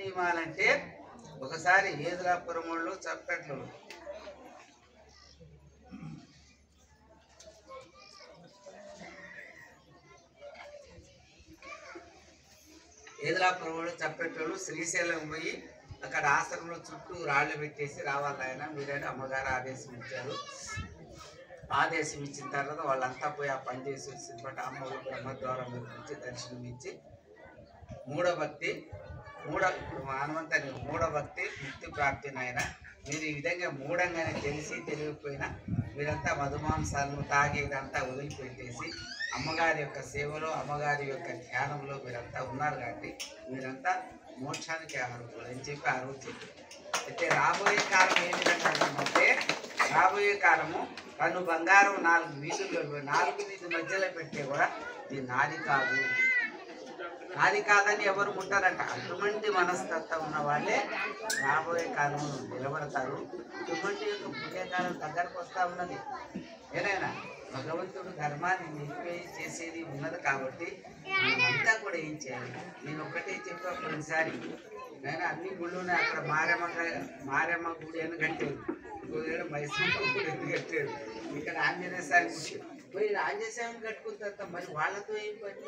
నియమాలంటే ఒకసారి ఏదులాపురం వాళ్ళు చప్పట్లు ఏదులాపురం వాళ్ళు చప్పట్లు శ్రీశైలం పోయి అక్కడ ఆశ్రమంలో చుట్టూ రాళ్ళు పెట్టేసి రావాలి ఆయన మీరైనా అమ్మగారు ఆదేశం ఇచ్చారు. ఆదేశం ఇచ్చిన తర్వాత వాళ్ళంతా పోయి ఆ పని చేసి వచ్చిన పాటు అమ్మవారు బ్రహ్మద్వారం నుంచి దర్శనం ఇచ్చి మూడో భక్తి ఇప్పుడు హనుమంతుని మూడో భక్తి ముక్తి ప్రాప్తి నాయన. మీరు ఈ విధంగా మూఢంగానే తెలిసి తెలియకపోయినా మీరంతా మధుమాంసాలను తాగేదంతా వదిలిపెట్టేసి అమ్మగారి యొక్క సేవలో అమ్మగారి యొక్క ధ్యానంలో మీరంతా ఉన్నారు కాబట్టి మీరంతా మోక్షానికి అర్హులు అని చెప్పి ఆ రోజు చెప్పి అయితే రాబోయే కాలం ఏ విధంగా ఉందంటే రాబోయే కాలము తను బంగారం 4 వీధుల్లో 4 వీధి మధ్యలో పెట్టే కూడా ఇది నాది కాదు నాది కాదని ఎవరు ఉంటారంట. అటువంటి మనస్తత్వం ఉన్న వాళ్ళే రాబోయే కాలంలో నిలబడతారు. అటువంటి యొక్క పుణ్యకాలం దగ్గరకు వస్తూ ఉన్నది. ఏదైనా భగవంతుడు ధర్మాన్ని నిలిపే చేసేది ఉన్నది కాబట్టి మనమంతా కూడా ఏం చేయాలి. నేను ఒక్కటే చెప్పా ప్రతిసారి నేను అన్ని గుళ్ళునే అక్కడ మారెమ్మ గుడి అని కట్టాడు, ఇంకో మైసూరు గుడి అని కట్టాడు, ఇక్కడ ఆంజనేయ స్వామి గుడి పోయి ఆంజనేయ స్వామిని కట్టుకున్న తర్వాత మరి వాళ్ళతో ఏం పని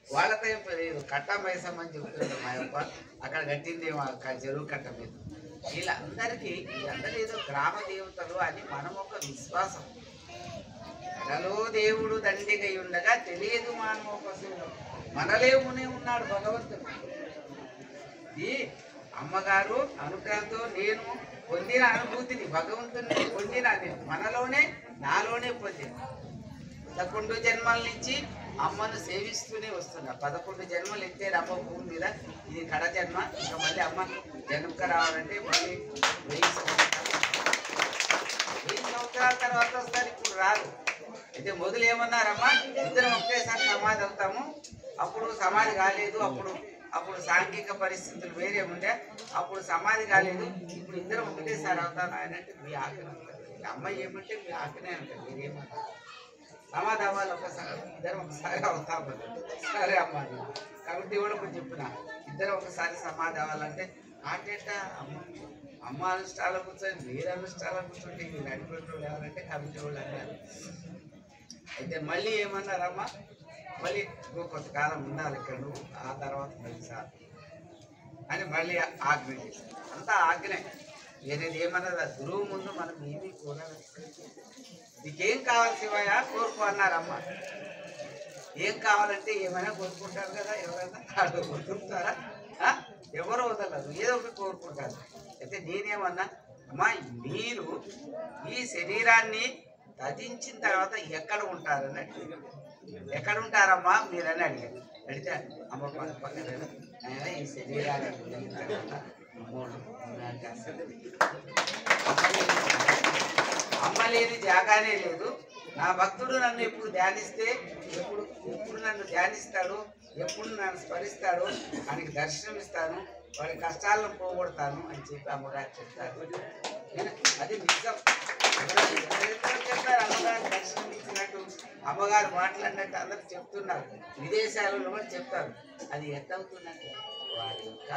వాళ్ళతో ఏం పని కట్ట మైసమ్మ అని చెప్తున్నాడు మా యొక్క అక్కడ కట్టింది చెరువు కట్ట మీద. వీళ్ళందరికీ ఏదో గ్రామ దేవతలు అని మనం ఒక విశ్వాసం. మనలో దేవుడు దండిగై ఉండగా తెలియదు మానవ పశువులు మనలేమునే ఉన్నాడు భగవంతుడు. ఈ అమ్మగారు అనుగ్రహంతో నేను పొందిన అనుభూతిని భగవంతుని పొందిన మనలోనే నాలోనే పొందిన 11 జన్మల నుంచి అమ్మను సేవిస్తూనే వస్తున్నా. 11 జన్మలు ఎత్తారు అమ్మ భూమి మీద. ఇది కడ జన్మ. ఇంకా మళ్ళీ అమ్మ జన్మకు రావాలంటే మళ్ళీ 1000 సంవత్సరాల తర్వాత వస్తారు, ఇప్పుడు రాదు. అయితే మొదలు ఏమన్నారమ్మా ఇద్దరం ఒకేసారి సమాధి అవుతాము. అప్పుడు సమాధి కాలేదు, అప్పుడు సాంఘిక పరిస్థితులు వేరే ఉండే, అప్పుడు సమాధి కాలేదు. ఇప్పుడు ఇద్దరం ఒకటేసారి అవుతాను ఆయన అంటే మీ ఆజ్ఞ అంటారు. అమ్మాయి ఏమంటే మీ ఆజ్ఞనే అంటారు. మీరేమంటారు సమాధి అవ్వాలి, ఇద్దరం ఒకసారి అవుతాము. సరే అమ్మ కాబట్టి కూడా కొంచెం చెప్పిన ఇద్దరం ఒకసారి సమాధి అవ్వాలంటే ఆటేట అమ్మ అనుష్ఠానం కూర్చొని మీరు అనుష్ఠానం కూర్చోండి మీరు అడిగినట్లు ఎవరంటే కమిటీ వాళ్ళు అన్నారు. అయితే మళ్ళీ ఏమన్నారమ్మా మళ్ళీ కొంతకాలం ఉండాలి ఇక్కడ నువ్వు, ఆ తర్వాత మళ్ళీ సార్ అని మళ్ళీ ఆజ్ఞ చేశారు. అంతా ఆజ్ఞే, వేరేది ఏమన్నది గురువు ముందు మనం ఏమీ కోరాలి. నీకేం కావాలి శివయ్య కోరుకో అన్నారమ్మ. ఏం కావాలంటే ఏమైనా కోరుకుంటారు కదా, ఎవరైనా వాళ్ళు కోరుకుంటారా? ఎవరు వదలరు, ఏదో ఒకటి కోరుకుంటారు. అయితే నేనేమన్నా అమ్మా మీరు ఈ శరీరాన్ని త్యజించిన తర్వాత ఎక్కడ ఉంటారని అడిగారు. ఎక్కడ ఉంటారమ్మా మీరని అడిగారు. అడిగితే అమ్మ పక్కన ఈ శరీరాన్ని అమ్మ లేని జాగానే లేదు. నా భక్తుడు నన్ను ఎప్పుడు ధ్యానిస్తే ఎప్పుడు నన్ను ధ్యానిస్తాడు, ఎప్పుడు నన్ను స్మరిస్తాడు, ఆయనకి దర్శనం ఇస్తాను, వాడి కష్టాలను పోగొడతాను అని చెప్పి అమ్మగారు చెప్తారు. అది నిజం. చెప్తారు అమ్మగారు దర్శనం ఇచ్చినట్టు, అమ్మగారు మాట్లాడినట్టు అందరూ చెప్తున్నారు. విదేశాలలో కూడా చెప్తారు. అది ఎట్టవుతుందంటే వారి యొక్క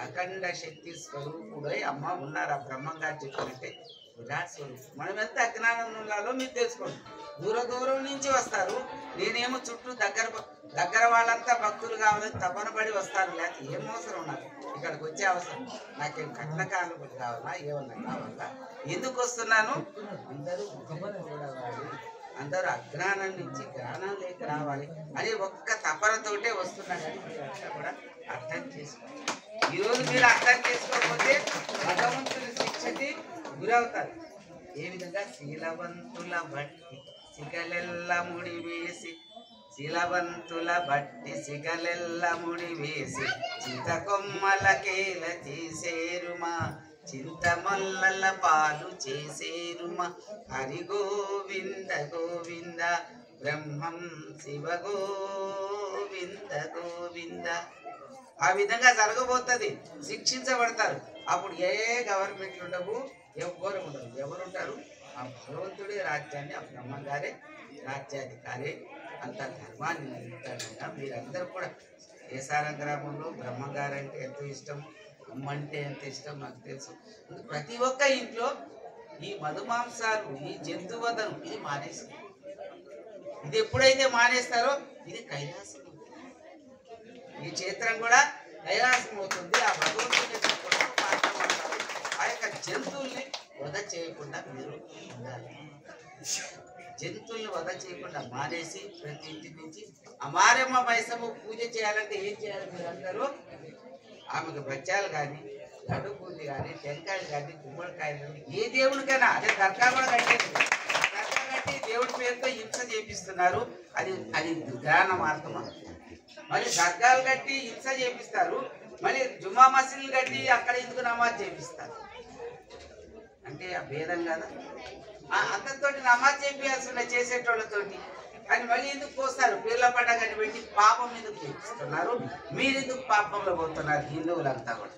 అఖండ శక్తి స్వరూపుడై అమ్మ ఉన్నారు. ఆ బ్రహ్మంగారు చెప్పినట్టే విరాట్ స్వరూపం. మనం ఎంత అజ్ఞానం ఉండాలో మీరు తెలుసుకోండి. దూరం నుంచి వస్తారు. నేనేమో చుట్టూ దగ్గర వాళ్ళంతా భక్తులు కావాలని తపన పడి వస్తాను. లేకపోతే ఏం అవసరం నాకు ఇక్కడికి వచ్చే అవసరం? నాకేం కట్నకాలు కావాలా, ఏమన్నా కావాలా? ఎందుకు వస్తున్నాను? అందరూ చూడవాలి, అందరూ అజ్ఞానం నుంచి జ్ఞానం లేక రావాలి అని ఒక్క తపనతోటే వస్తున్నాను. కానీ మీరంతా కూడా అర్థం చేసుకోవాలి. ఈరోజు మీరు అర్థం చేసుకోకపోతే భగవంతుని శిక్షకి గురవుతారు. ఏ విధంగా శీలవంతుల బట్టి సిగలెల్ల ముడి వేసి, శీలవంతుల బట్టి సిగలెల్ల ముడి వేసి, చింతకొమ్మలకేల చేసేరుమా, చింతమల్లల పాలు చేసేరుమా, హరి గోవింద గోవింద బ్రహ్మం శివ గోవింద గోవింద. ఆ విధంగా జరగబోతుంది. శిక్షించబడతారు. అప్పుడు ఏ గవర్నమెంట్లు ఉండవు, ఎవ్వరు ఉండరు. ఎవరుంటారు? ఆ భగవంతుడే రాజ్యాన్ని, ఆ బ్రహ్మంగారే రాజ్యాధికారి. అంత ధర్మాన్ని నిలుపుతాడైనా. మీరందరూ కూడా ఏసారం గ్రామంలో బ్రహ్మగారు అంటే ఎంతో ఇష్టం, అమ్మ అంటే ఎంత ఇష్టం నాకు తెలుసు. ప్రతి ఒక్క ఇంట్లో ఈ మధుమాంసాలు, ఈ జంతువధను ఇది మానేస్తారు. ఇది ఎప్పుడైతే మానేస్తారో ఇది కైలాసం, ఈ క్షేత్రం కూడా కైలాసం అవుతుంది. ఆ భగవంతుని ఆ యొక్క జంతువుల్ని వధ చేయకుండా మీరు ఉండాలి. జంతువుల్ని వధ చేయకుండా మానేసి ప్రతి ఇంటి నుంచి అమారమ్మ మైసమ్మ పూజ చేయాలంటే ఏం చేయాలి? మీరు అందరూ ఆమెకు బచ్చాలు కానీ, లడ్డు పూజ కానీ, టెంకాయలు కానీ, గుమ్మడికాయలు కానీ, ఏ దేవుడికైనా అదే దర్గా కూడా కట్టేది. దర్గా కట్టి దేవుడి పేరుతో హింస చేపిస్తున్నారు. అది అది జ్ఞాన మార్గమా? మళ్ళీ దర్గాలు కట్టి హింస చేపిస్తారు, మళ్ళీ జుమ్మా మసీదులు కట్టి అక్కడ ఎందుకు నమాజ్ చేపిస్తారు అంటే ఆ భేదం కదా. అందరితోటి నమాజ్ చేపియాల్సిన చేసేటోళ్ళతోటి, కానీ మళ్ళీ ఎందుకు పోస్తారు? పీర్ల పండగని పెట్టి పాపం ఎందుకు చేపిస్తున్నారు? మీరెందుకు పాపంలో పోతున్నారు? హిందువులంతా కూడా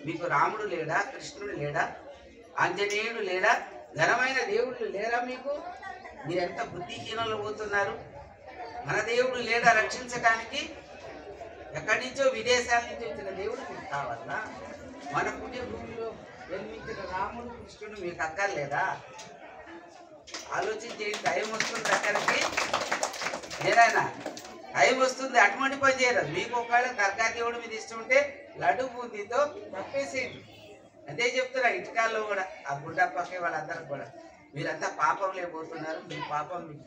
మీకు రాముడు లేడా? కృష్ణుడు లేడా? ఆంజనేయుడు లేడా? ఘనమైన దేవుళ్ళు లేరా మీకు? మీరెంత బుద్ధిహీనంలో పోతున్నారు. మన దేవుడు లేడా రక్షించడానికి? ఎక్కడి నుంచో విదేశాల నుంచి వచ్చిన దేవుడు మీకు కావాలా? మన పుణ్య భూమిలో జన్మించిన రాముడు కృష్ణుడు మీకు అక్కర్లేదా? ఆలోచించే టైం వస్తుంది అక్కడికి, ఏదైనా టైం వస్తుంది. అటువంటి పని చేయరు. మీకు ఒకవేళ దర్గా దేవుడు మీద ఇష్టం ఉంటే లడ్డు బూందీతో తప్పేసేయండి. అదే చెప్తున్నా ఇటుకాల్లో కూడా, ఆ గుడ్డ పక్కే వాళ్ళందరూ కూడా మీరంతా పాపంలో పోతున్నారు. మీ పాపం మీకు